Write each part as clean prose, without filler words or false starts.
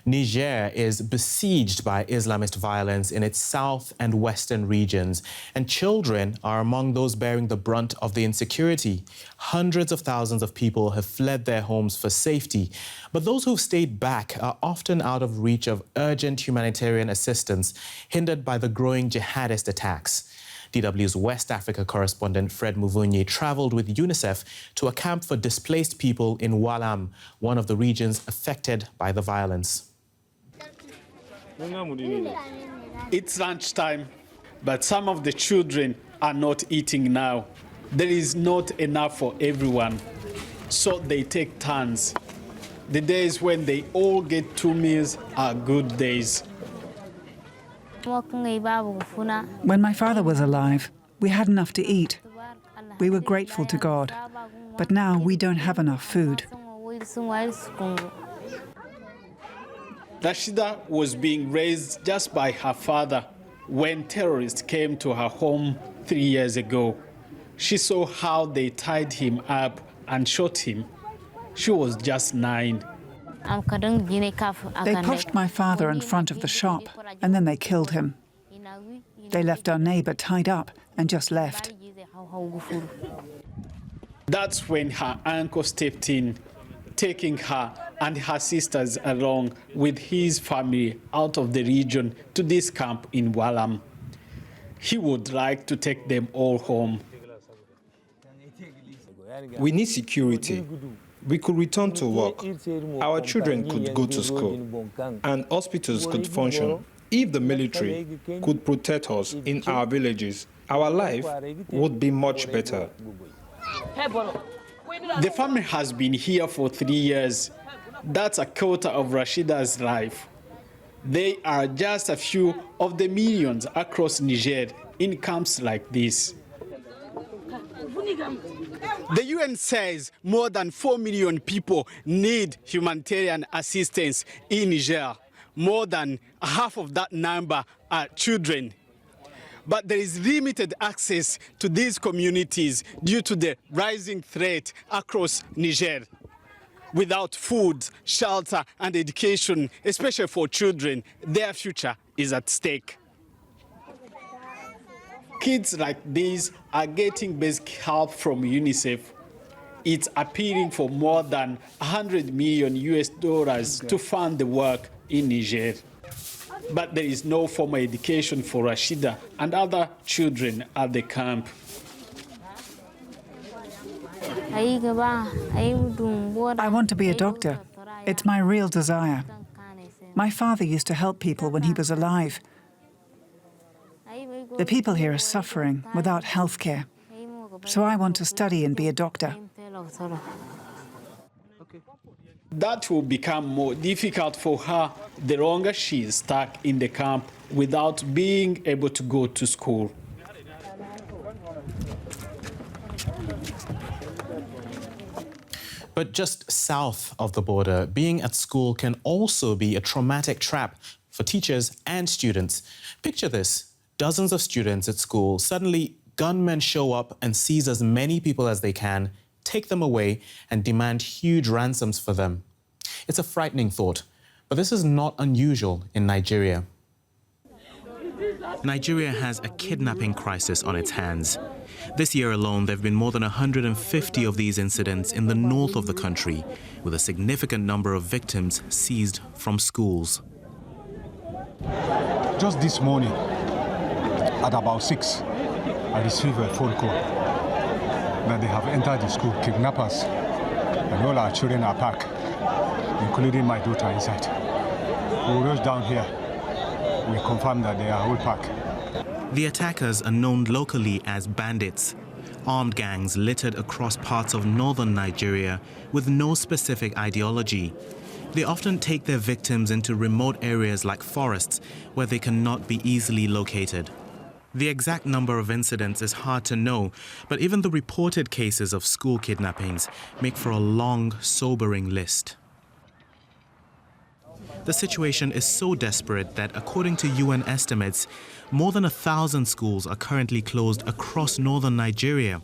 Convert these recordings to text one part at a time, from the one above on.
Niger is besieged by Islamist violence in its south and western regions, and children are among those bearing the brunt of the insecurity. Hundreds of thousands of people have fled their homes for safety, but those who've stayed back are often out of reach of urgent humanitarian assistance, hindered by the growing jihadist attacks. DW's West Africa correspondent Fred Muvunyi traveled with UNICEF to a camp for displaced people in Ouallam, one of the regions affected by the violence. It's lunchtime, but some of the children are not eating now. There is not enough for everyone, so they take turns. The days when they all get 2 meals are good days. When my father was alive, we had enough to eat. We were grateful to God, but now we don't have enough food. Rashida was being raised just by her father when terrorists came to her home 3 years ago. She saw how they tied him up and shot him. She was just 9. They pushed my father in front of the shop, and then they killed him. They left our neighbor tied up and just left. That's when her uncle stepped in, taking her and her sisters along with his family out of the region to this camp in Ouallam. He would like to take them all home. We need security. We could return to work. Our children could go to school, and hospitals could function. If the military could protect us in our villages, our life would be much better. The family has been here for 3 years. That's a quarter of Rashida's life. They are just a few of the millions across Niger in camps like this. The UN says more than 4 million people need humanitarian assistance in Niger. More than half of that number are children. But there is limited access to these communities due to the rising threat across Niger. Without food, shelter, and education, especially for children, their future is at stake. Kids like these are getting basic help from UNICEF. It's appealing for more than $100 million to fund the work in Niger. But there is no formal education for Rashida and other children at the camp. I want to be a doctor. It's my real desire. My father used to help people when he was alive. The people here are suffering without health care. So I want to study and be a doctor. That will become more difficult for her the longer she is stuck in the camp without being able to go to school. But just south of the border, being at school can also be a traumatic trap for teachers and students. Picture this. Dozens of students at school. Suddenly, gunmen show up and seize as many people as they can, take them away, and demand huge ransoms for them. It's a frightening thought, but this is not unusual in Nigeria. Nigeria has a kidnapping crisis on its hands. This year alone, there have been more than 150 of these incidents in the north of the country, with a significant number of victims seized from schools. Just this morning, at about 6, I received a phone call that they have entered the school, kidnappers, and all our children are packed, including my daughter inside. We rushed down here. We confirmed that they are all packed. The attackers are known locally as bandits, armed gangs littered across parts of northern Nigeria with no specific ideology. They often take their victims into remote areas like forests where they cannot be easily located. The exact number of incidents is hard to know, but even the reported cases of school kidnappings make for a long, sobering list. The situation is so desperate that, according to UN estimates, more than 1,000 schools are currently closed across northern Nigeria.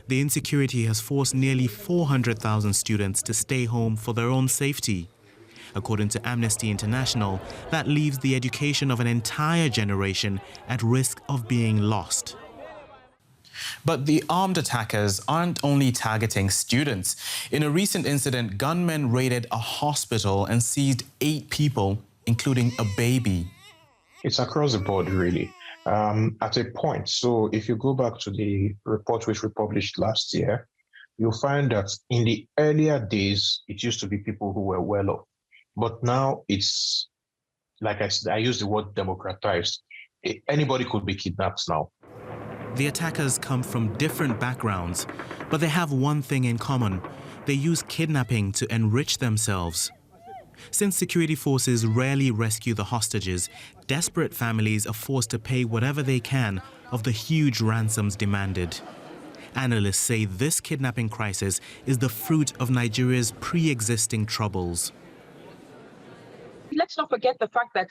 The insecurity has forced nearly 400,000 students to stay home for their own safety. According to Amnesty International, that leaves the education of an entire generation at risk of being lost. But the armed attackers aren't only targeting students. In a recent incident, gunmen raided a hospital and seized 8 people, including a baby. It's across the board, really. At a point, so if you go back to the report which we published last year, you'll find that in the earlier days, it used to be people who were well off. But now it's, like I use the word democratized. Anybody could be kidnapped now. The attackers come from different backgrounds, but they have one thing in common. They use kidnapping to enrich themselves. Since security forces rarely rescue the hostages, desperate families are forced to pay whatever they can of the huge ransoms demanded. Analysts say this kidnapping crisis is the fruit of Nigeria's pre-existing troubles. Let's not forget the fact that,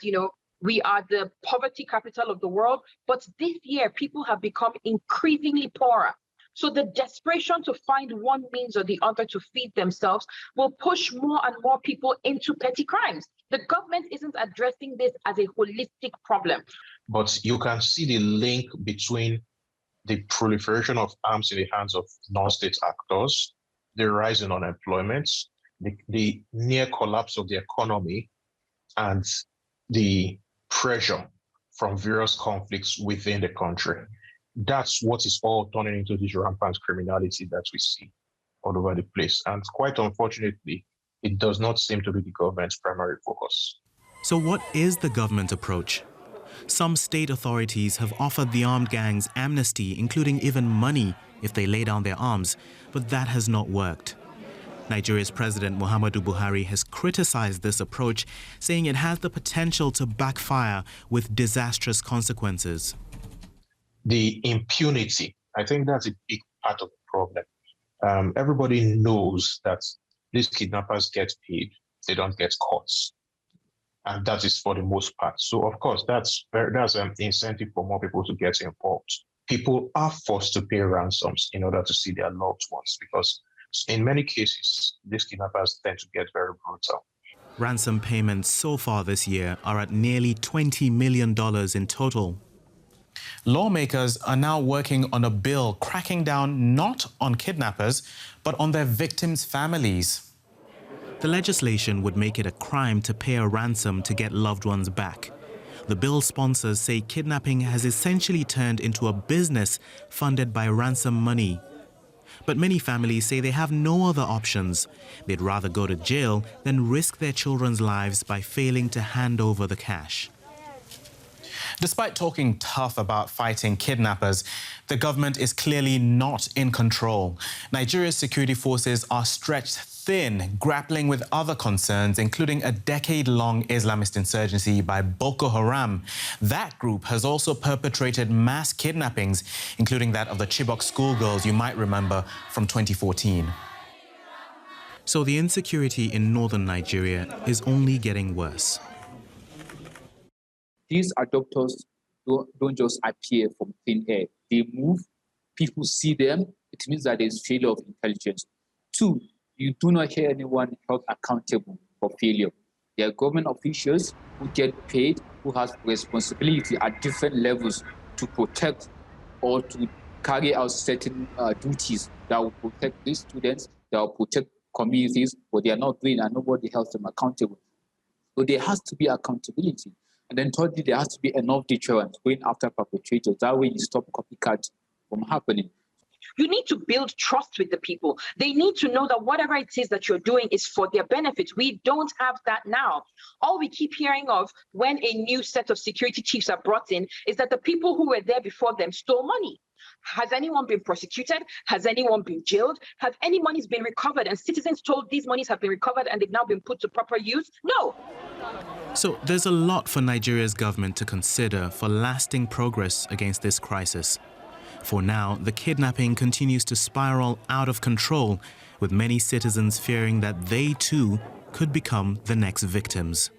we are the poverty capital of the world, but this year people have become increasingly poorer. So the desperation to find one means or the other to feed themselves will push more and more people into petty crimes. The government isn't addressing this as a holistic problem. But you can see the link between the proliferation of arms in the hands of non-state actors, the rise in unemployment, the near collapse of the economy, and the pressure from various conflicts within the country. That's what is all turning into this rampant criminality that we see all over the place. And quite unfortunately, it does not seem to be the government's primary focus. So what is the government approach? Some state authorities have offered the armed gangs amnesty, including even money if they lay down their arms, but that has not worked. Nigeria's President Muhammadu Buhari has criticized this approach, saying it has the potential to backfire with disastrous consequences. The impunity, I think that's a big part of the problem. Everybody knows that these kidnappers get paid, they don't get caught. And that is for the most part. So, of course, that's an incentive for more people to get involved. People are forced to pay ransoms in order to see their loved ones because in many cases, these kidnappers tend to get very brutal. Ransom payments so far this year are at nearly $20 million in total. Lawmakers are now working on a bill cracking down not on kidnappers, but on their victims' families. The legislation would make it a crime to pay a ransom to get loved ones back. The bill's sponsors say kidnapping has essentially turned into a business funded by ransom money. But many families say they have no other options. They'd rather go to jail than risk their children's lives by failing to hand over the cash. Despite talking tough about fighting kidnappers, the government is clearly not in control. Nigeria's security forces are stretched thin, grappling with other concerns, including a decade-long Islamist insurgency by Boko Haram. That group has also perpetrated mass kidnappings, including that of the Chibok schoolgirls you might remember from 2014. So the insecurity in northern Nigeria is only getting worse. These abductors don't just appear from thin air. They move, people see them. It means that there's failure of intelligence. 2, you do not hear anyone held accountable for failure. There are government officials who get paid, who has responsibility at different levels to protect or to carry out certain duties that will protect these students, that will protect communities, but they are not doing and nobody holds them accountable. So there has to be accountability. And then thirdly, there has to be enough deterrence going after perpetrators. That way you stop copycats from happening. You need to build trust with the people. They need to know that whatever it is that you're doing is for their benefit. We don't have that now. All we keep hearing of when a new set of security chiefs are brought in is that the people who were there before them stole money. Has anyone been prosecuted? Has anyone been jailed? Have any monies been recovered and citizens told these monies have been recovered and they've now been put to proper use? No. So there's a lot for Nigeria's government to consider for lasting progress against this crisis. For now, the kidnapping continues to spiral out of control, with many citizens fearing that they too could become the next victims.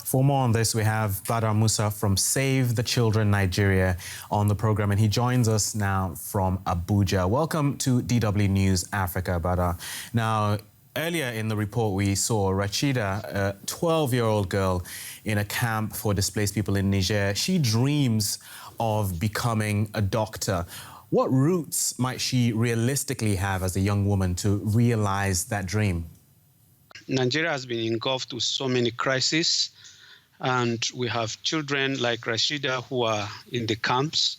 For more on this, we have Badar Musa from Save the Children Nigeria on the program, and he joins us now from Abuja. Welcome to DW News Africa, Badar. Now, Earlier in the report, we saw Rachida, a 12-year-old girl in a camp for displaced people in Niger. She dreams of becoming a doctor. What routes might she realistically have as a young woman to realize that dream? Nigeria has been engulfed with so many crises, and we have children like Rachida who are in the camps.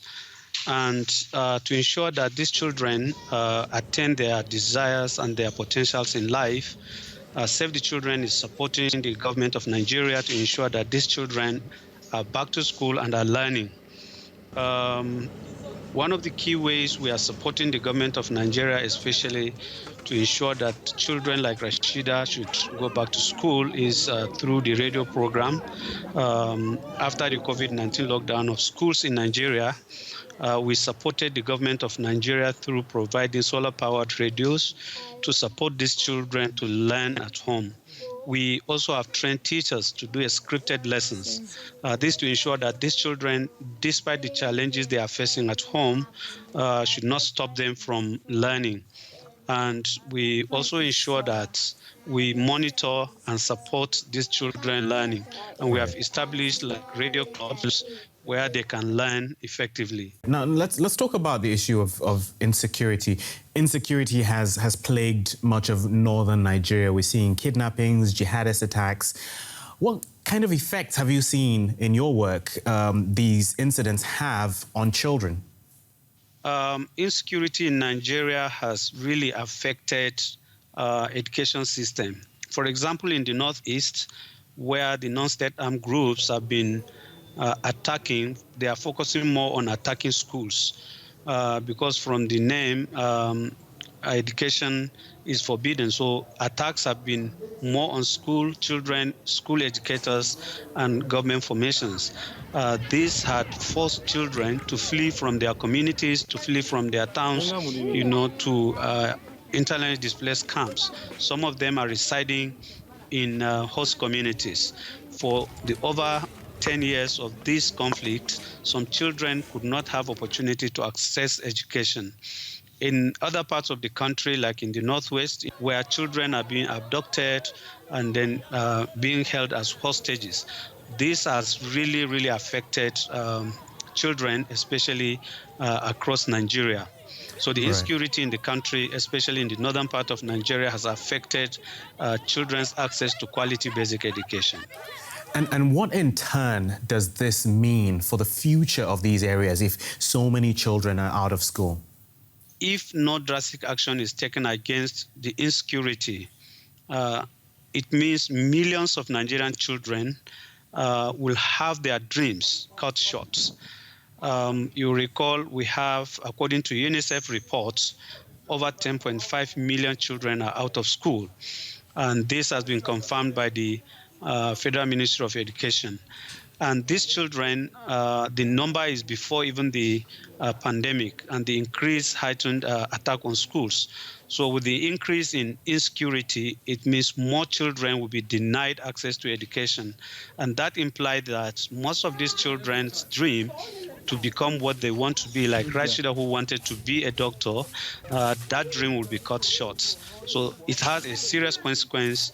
And to ensure that these children attain their desires and their potentials in life, Save the Children is supporting the government of Nigeria to ensure that these children are back to school and are learning. One of the key ways we are supporting the government of Nigeria, especially to ensure that children like Rachida should go back to school, is through the radio program. After the COVID-19 lockdown of schools in Nigeria, we supported the government of Nigeria through providing solar-powered radios to support these children to learn at home. We also have trained teachers to do scripted lessons. This to ensure that these children, despite the challenges they are facing at home, should not stop them from learning. And we also ensure that we monitor and support these children learning. And we have established like radio clubs where they can learn effectively. Now, let's talk about the issue of insecurity. Insecurity has plagued much of northern Nigeria. We're seeing kidnappings, jihadist attacks. What kind of effects have you seen in your work these incidents have on children? Insecurity in Nigeria has really affected education system. For example, in the Northeast, where the non-state armed groups have been attacking, they are focusing more on attacking schools because from the name, education is forbidden. So attacks have been more on school children, school educators, and government formations. This had forced children to flee from their communities, to flee from their towns, to internally displaced camps. Some of them are residing in host communities. For the over 10 years of this conflict, some children could not have opportunity to access education. In other parts of the country, like in the Northwest, where children are being abducted and then being held as hostages, this has really, really affected children, especially across Nigeria. So the insecurity in the country, especially in the northern part of Nigeria, has affected children's access to quality basic education. And what in turn does this mean for the future of these areas if so many children are out of school? If no drastic action is taken against the insecurity, it means millions of Nigerian children will have their dreams cut short. You recall we have, according to UNICEF reports, over 10.5 million children are out of school. And this has been confirmed by the Federal Ministry of Education. And these children, the number is before even the pandemic and the increased heightened attack on schools. So with the increase in insecurity, it means more children will be denied access to education. And that implied that most of these children's dream to become what they want to be, like Rachida, who wanted to be a doctor, that dream will be cut short. So it has a serious consequence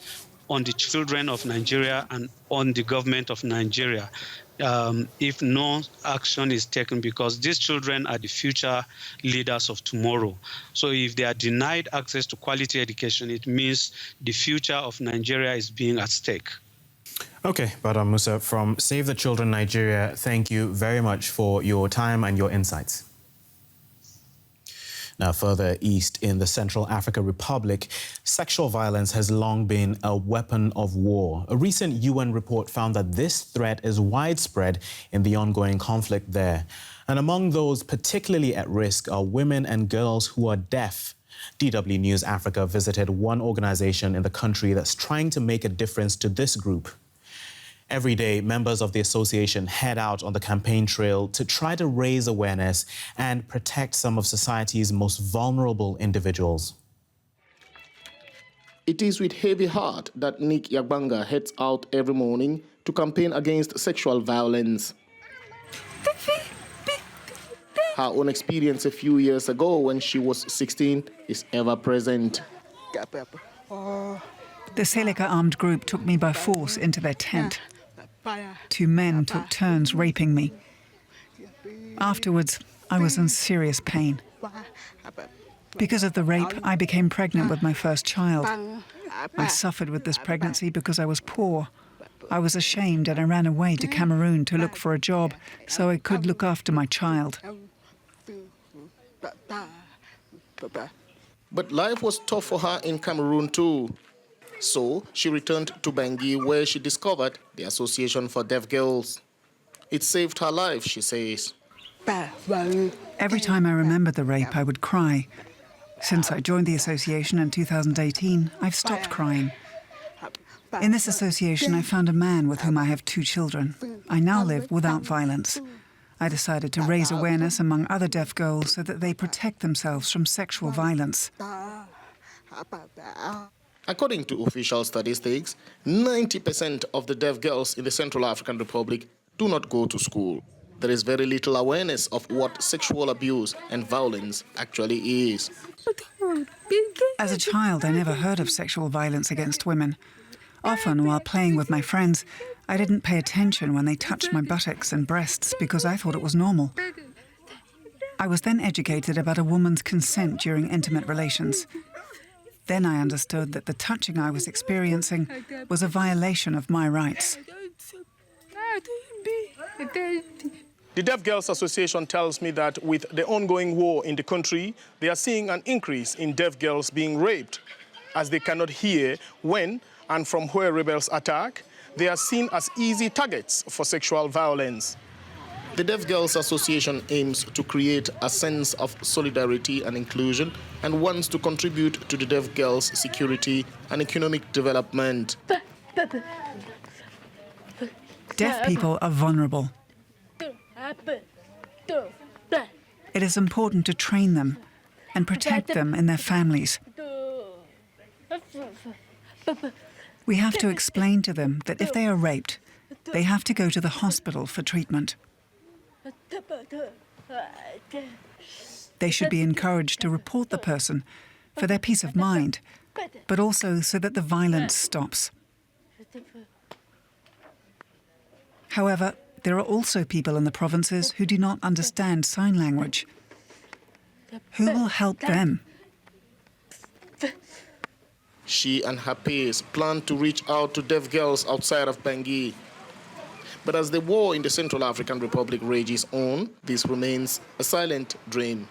on the children of Nigeria and on the government of Nigeria if no action is taken, because these children are the future leaders of tomorrow. So if they are denied access to quality education, it means the future of Nigeria is being at stake. Okay, Badam Musa from Save the Children Nigeria, thank you very much for your time and your insights. Now, further east in the Central African Republic, sexual violence has long been a weapon of war. A recent UN report found that this threat is widespread in the ongoing conflict there. And among those particularly at risk are women and girls who are deaf. DW News Africa visited one organization in the country that's trying to make a difference to this group. Every day, members of the association head out on the campaign trail to try to raise awareness and protect some of society's most vulnerable individuals. It is with heavy heart that Nick Yagbanga heads out every morning to campaign against sexual violence. Her own experience a few years ago when she was 16 is ever present. The Seleka armed group took me by force into their tent. 2 men took turns raping me. Afterwards, I was in serious pain. Because of the rape, I became pregnant with my first child. I suffered with this pregnancy because I was poor. I was ashamed and I ran away to Cameroon to look for a job so I could look after my child. But life was tough for her in Cameroon too. So she returned to Bangui, where she discovered the Association for Deaf Girls. It saved her life, she says. Every time I remembered the rape, I would cry. Since I joined the association in 2018, I've stopped crying. In this association, I found a man with whom I have 2 children. I now live without violence. I decided to raise awareness among other deaf girls so that they protect themselves from sexual violence. According to official statistics, 90% of the deaf girls in the Central African Republic do not go to school. There is very little awareness of what sexual abuse and violence actually is. As a child, I never heard of sexual violence against women. Often, while playing with my friends, I didn't pay attention when they touched my buttocks and breasts because I thought it was normal. I was then educated about a woman's consent during intimate relations. Then I understood that the touching I was experiencing was a violation of my rights. The Deaf Girls Association tells me that with the ongoing war in the country, they are seeing an increase in deaf girls being raped, as they cannot hear when and from where rebels attack. They are seen as easy targets for sexual violence. The Deaf Girls Association aims to create a sense of solidarity and inclusion and wants to contribute to the deaf girls' security and economic development. Deaf people are vulnerable. It is important to train them and protect them and their families. We have to explain to them that if they are raped, they have to go to the hospital for treatment. They should be encouraged to report the person for their peace of mind, but also so that the violence stops. However, there are also people in the provinces who do not understand sign language. Who will help them? She and her peers plan to reach out to deaf girls outside of Bangui. But as the war in the Central African Republic rages on, this remains a silent dream.